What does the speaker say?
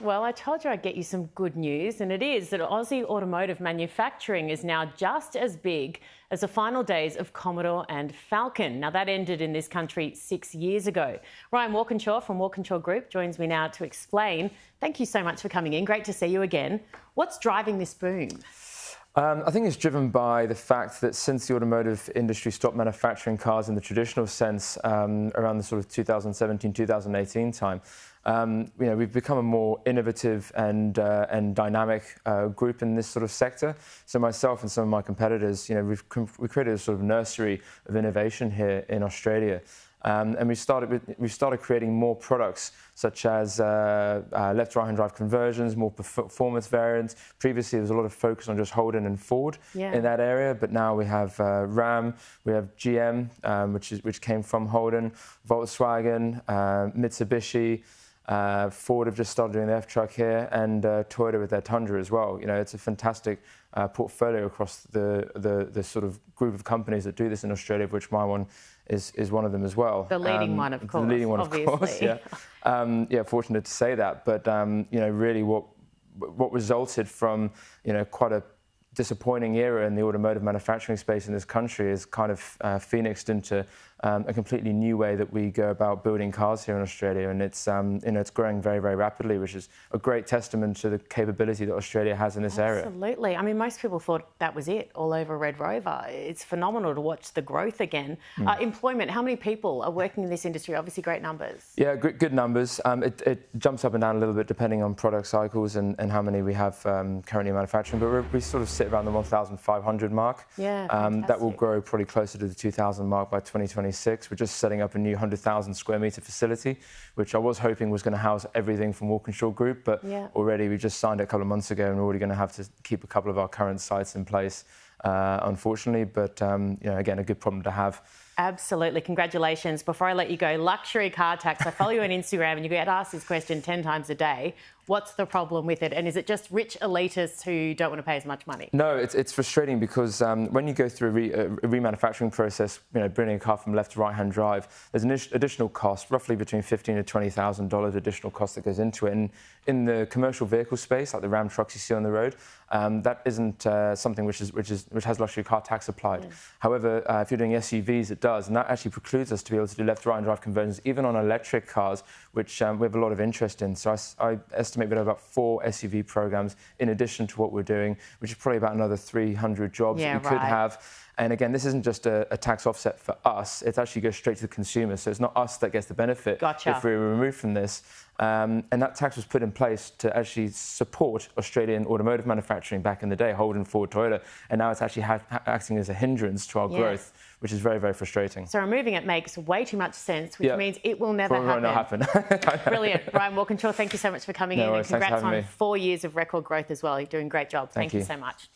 Well, I told you I'd get you some good news, and it is that Aussie automotive manufacturing is now just as big as the final days of Commodore and Falcon. Now, that ended in this country 6 years ago. Ryan Walkinshaw from Walkinshaw Group joins me now to explain. Thank you so much for coming in. Great to see you again. What's driving this boom? I think it's driven by the fact that since the automotive industry stopped manufacturing cars in the traditional sense around the sort of 2017, 2018 time, we've become a more innovative and dynamic group in this sort of sector. So myself and some of my competitors, we created a sort of nursery of innovation here in Australia. And we started creating more products such as left to right-hand drive conversions, more performance variants. Previously, there was a lot of focus on just Holden and Ford in that area, but now we have Ram, we have GM, which came from Holden, Volkswagen, Mitsubishi. Ford have just started doing the F-Truck here, and Toyota with their Tundra as well. It's a fantastic portfolio across the sort of group of companies that do this in Australia, of which my one is one of them as well. The leading one, of course. The leading one, obviously. Of course, yeah. Fortunate to say that. But, really what resulted from, quite a disappointing era in the automotive manufacturing space in this country is kind of phoenixed into a completely new way that we go about building cars here in Australia, and it's it's growing very, very rapidly, which is a great testament to the capability that Australia has in this area. Absolutely. I mean, most people thought that was it, all over Red Rover. It's phenomenal to watch the growth again. Employment, how many people are working in this industry? Obviously great numbers. Yeah, good numbers. It jumps up and down a little bit depending on product cycles and how many we have currently manufacturing, but we sort of sit around the 1,500 mark. Yeah, that will grow probably closer to the 2,000 mark by 2026. We're just setting up a new 100,000 square metre facility, which I was hoping was going to house everything from Walkinshaw Group, but already we just signed it a couple of months ago, and we're already going to have to keep a couple of our current sites in place, unfortunately. But again, a good problem to have. Absolutely. Congratulations. Before I let you go, luxury car tax. I follow you on Instagram and you get asked this question 10 times a day. What's the problem with it? And is it just rich elitists who don't want to pay as much money? No, it's frustrating because when you go through a remanufacturing process, bringing a car from left to right-hand drive, there's an additional cost, roughly between $15,000 to $20,000 additional cost that goes into it. And in the commercial vehicle space, like the Ram trucks you see on the road, that isn't something which has luxury car tax applied. However, if you're doing SUVs, it does, and that actually precludes us to be able to do left to right-hand drive conversions, even on electric cars, which we have a lot of interest in. So I estimate we have about 4 SUV programs in addition to what we're doing, which is probably about another 300 jobs that we could have. And again, this isn't just a tax offset for us. It actually goes straight to the consumer. So it's not us that gets the benefit if we're removed from this. And that tax was put in place to actually support Australian automotive manufacturing back in the day, Holden, Ford, Toyota. And now it's actually acting as a hindrance to our growth, which is very, very frustrating. So removing it makes way too much sense, which means it will never happen. Not happen. Brilliant. Ryan Walkinshaw, thank you so much for coming in. And congrats on 4 years of record growth as well. You're doing a great job. Thank you so much.